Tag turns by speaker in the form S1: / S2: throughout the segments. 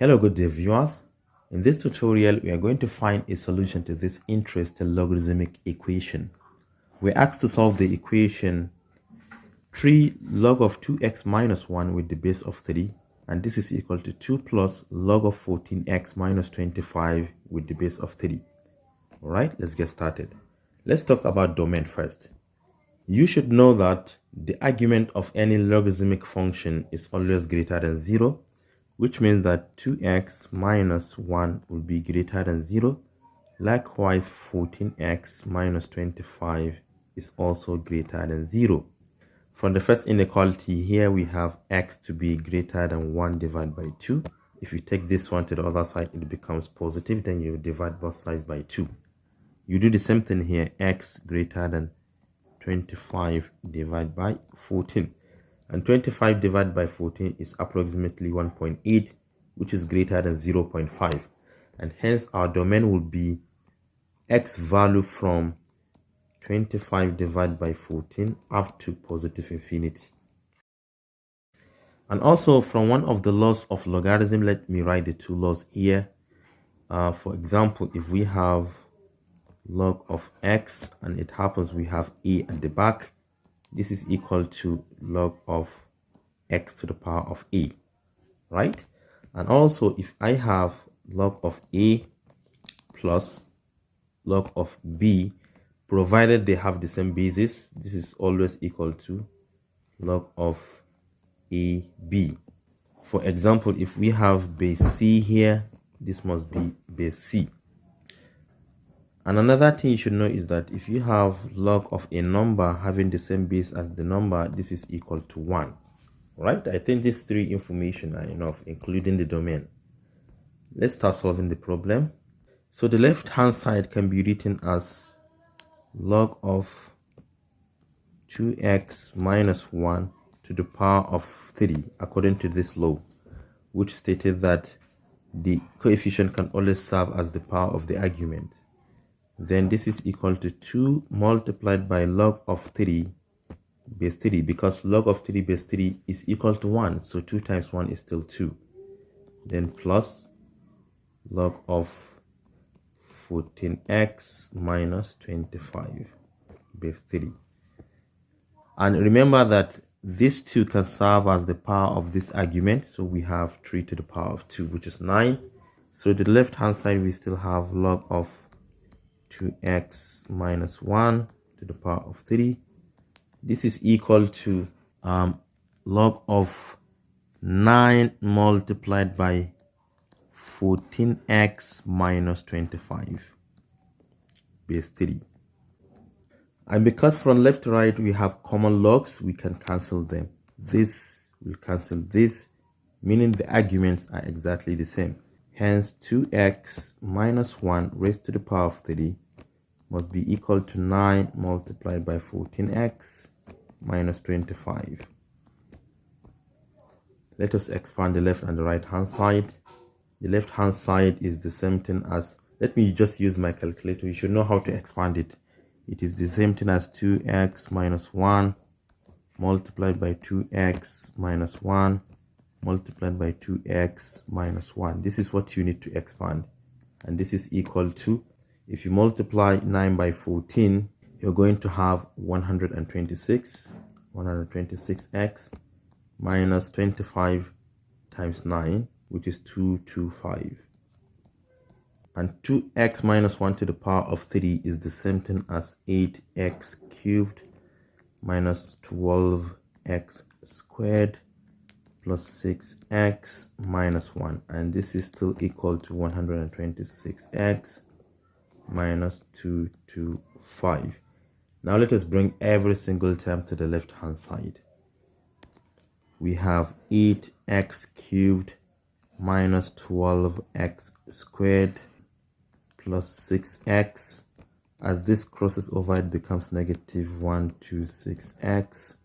S1: Hello good day viewers. In this tutorial we are going to find a solution to this interesting logarithmic equation. We're asked to solve the equation 3 log of 2x minus 1 with the base of 3, and this is equal to 2 plus log of 14x minus 25 with the base of 3. Alright, let's get started. Let's talk about domain first. You should know that the argument of any logarithmic function is always greater than 0, which means that 2x minus 1 will be greater than 0. Likewise, 14x minus 25 is also greater than 0. From the first inequality here, we have x to be greater than 1 divided by 2. If you take this one to the other side, it becomes positive. Then you divide both sides by 2. You do the same thing here, x greater than 25 divided by 14. And 25 divided by 14 is approximately 1.8, which is greater than 0.5. And hence our domain will be x value from 25 divided by 14 up to positive infinity. And also from one of the laws of logarithm, let me write the two laws here. For example, if we have log of x and it happens we have a at the back, this is equal to log of x to the power of a, right? And also if I have log of a plus log of b, provided they have the same basis, this is always equal to log of ab. For example, if we have base c here, this must be base c. And another thing you should know is that if you have log of a number having the same base as the number, this is equal to 1. Right? I think these three information are enough, including the domain. Let's start solving the problem. So the left hand side can be written as log of 2x minus 1 to the power of 3 according to this law, which stated that the coefficient can always serve as the power of the argument. Then this is equal to 2 multiplied by log of 3 base 3, because log of 3 base 3 is equal to 1, so 2 times 1 is still 2. Then plus log of 14x minus 25 base 3. And remember that these two can serve as the power of this argument, so we have 3 to the power of 2, which is 9. So the left hand side we still have log of 2x minus 1 to the power of 3. This is equal to log of 9 multiplied by 14x minus 25 base 3. And because from left to right we have common logs, we can cancel them. This will cancel this, meaning the arguments are exactly the same. Hence 2x minus 1 raised to the power of 3 must be equal to 9 multiplied by 14x minus 25. Let us expand the left and the right hand side. The left hand side is the same thing as, let me just use my calculator, you should know how to expand it. It is the same thing as 2x minus 1 multiplied by 2x minus 1 multiplied by 2x minus 1. This is what you need to expand, and this is equal to, if you multiply 9 by 14, you're going to have 126x minus 25 times 9, which is 225. And 2x minus 1 to the power of 3 is the same thing as 8x cubed minus 12x squared plus 6x minus 1. And this is still equal to 126x minus 225. Now let us bring every single term to the left hand side. We have 8x cubed minus 12x squared plus 6x. As this crosses over, it becomes negative 126x.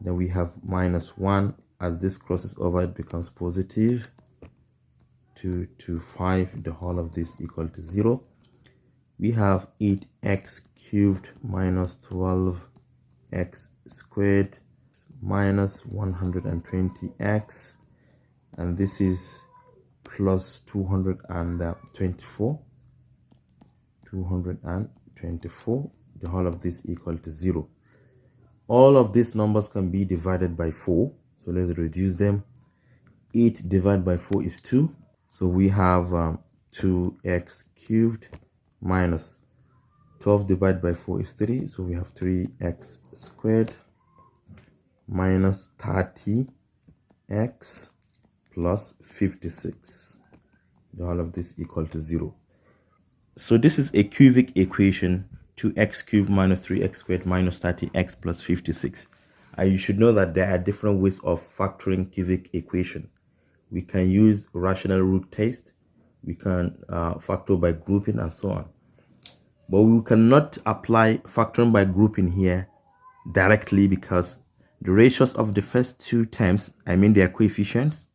S1: Then we have minus 1. As this crosses over, it becomes positive 225. The whole of this equal to 0. We have 8x cubed minus 12x squared minus 120x, and this is plus 224. 224. The whole of this equal to 0. All of these numbers can be divided by 4. So let's reduce them. 8 divided by 4 is 2. So we have 2x cubed minus 12 divided by 4 is 3. So we have 3x squared minus 30x plus 56. The whole of this equal to 0. So this is a cubic equation, 2x cubed minus 3x squared minus 30x plus 56. You should know that there are different ways of factoring cubic equation. We can use rational root test, we can factor by grouping and so on. But we cannot apply factoring by grouping here directly because the ratios of the first two terms, I mean their coefficients,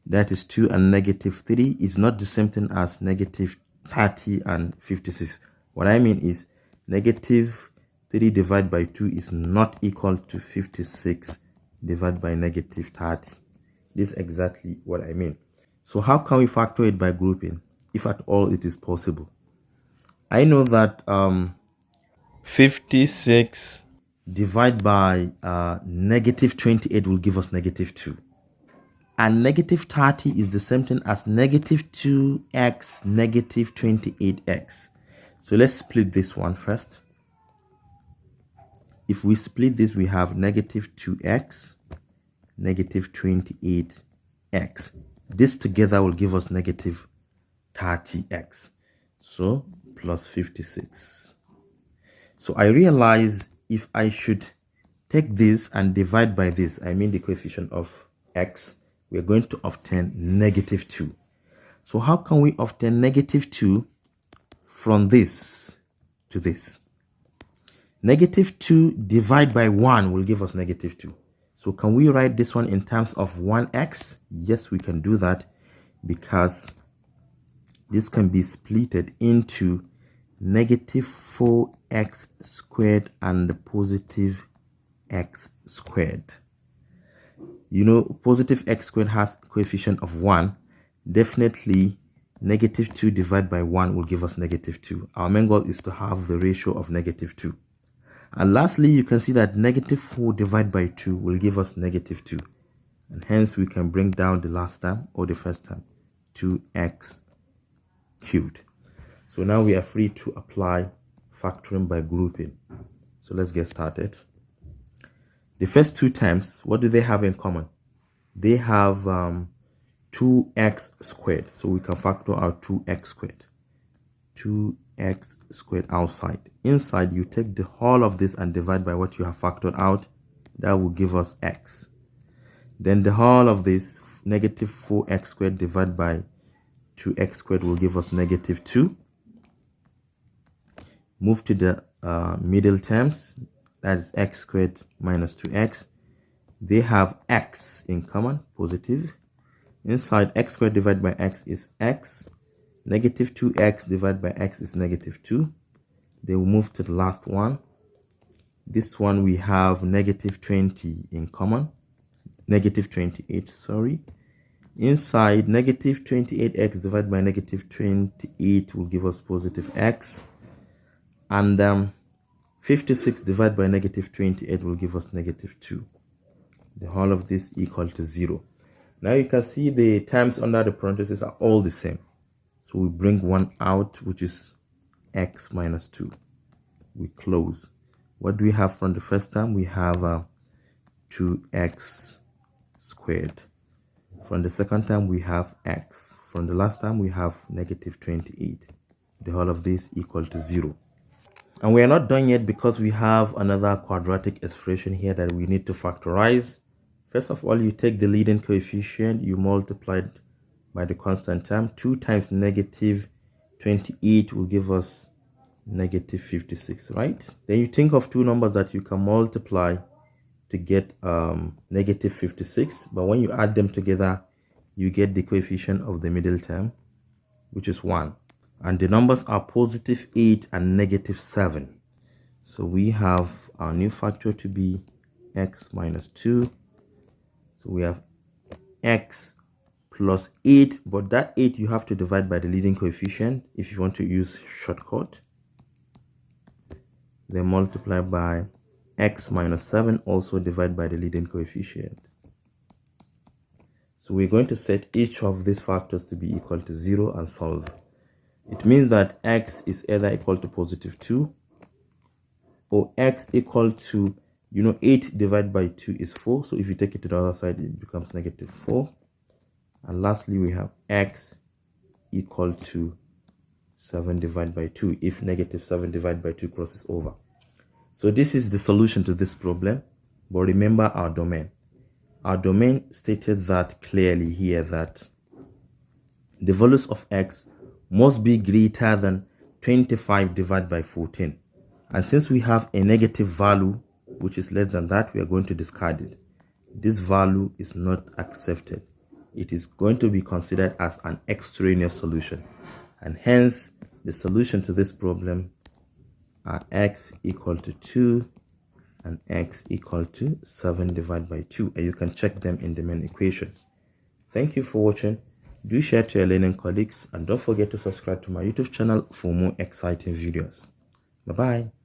S1: that is 2 and negative 3, is not the same thing as negative 30 and 56. What I mean is negative 3 divided by 2 is not equal to 56 divided by negative 30. This is exactly what I mean. So how can we factor it by grouping, if at all it is possible? I know that 56 divided by negative 28 will give us negative 2. And negative 30 is the same thing as negative 2x negative 28x. So let's split this one first. If we split this, we have negative 2x negative 28x. This together will give us negative 30x. So plus 56. So I realize if I should take this and divide by this, I mean the coefficient of x, we are going to obtain negative 2. So how can we obtain negative 2 from this to this? Negative 2 divided by 1 will give us negative 2. So can we write this one in terms of 1x? Yes, we can do that because this can be splitted into negative 4x squared and positive x squared. You know, positive x squared has coefficient of 1. Definitely, negative 2 divided by 1 will give us negative 2. Our main goal is to have the ratio of negative 2. And lastly, you can see that negative 4 divided by 2 will give us negative 2. And hence, we can bring down the last term or the first term, 2x cubed. So now we are free to apply factoring by grouping. So let's get started. The first two terms, what do they have in common? They have 2x squared. So we can factor out 2x squared. 2x squared outside. Inside, you take the whole of this and divide by what you have factored out. That will give us x. Then the whole of this, negative 4x squared divided by 2x squared will give us negative 2. Move to the middle terms. That is x squared minus 2x. They have x in common, positive. Inside, x squared divided by x is x. Negative 2x divided by x is negative 2. They will move to the last one. This one we have negative 20 in common. Negative 28, sorry. Inside, negative 28x divided by negative 28 will give us positive x. And 56 divided by negative 28 will give us negative 2. The whole of this equal to 0. Now you can see the terms under the parentheses are all the same. So we bring one out, which is x minus 2. We close. What do we have from the first term? We have 2x squared. From the second term, we have x. From the last term, we have negative 28. The whole of this equal to 0. And we are not done yet because we have another quadratic expression here that we need to factorize. First of all, you take the leading coefficient, you multiply it by the constant term. 2 times negative 28 will give us negative 56, right? Then you think of two numbers that you can multiply to get negative 56. But when you add them together, you get the coefficient of the middle term, which is 1. And the numbers are positive 8 and negative 7. So we have our new factor to be x minus 2. So we have x plus 8, but that 8 you have to divide by the leading coefficient if you want to use shortcut. Then multiply by x minus 7, also divide by the leading coefficient. So we're going to set each of these factors to be equal to 0 and solve. It means that x is either equal to positive 2 or x equal to, 8 divided by 2 is 4. So if you take it to the other side, it becomes negative 4. And lastly, we have x equal to 7 divided by 2 if negative 7 divided by 2 crosses over. So this is the solution to this problem. But remember our domain. Our domain stated that clearly here that the values of x must be greater than 25 divided by 14. And since we have a negative value which is less than that, we are going to discard it. This value is not accepted. It is going to be considered as an extraneous solution. And hence, the solution to this problem are x equal to 2 and x equal to 7 divided by 2. And you can check them in the main equation. Thank you for watching. Do share to your learning colleagues and don't forget to subscribe to my YouTube channel for more exciting videos. Bye-bye.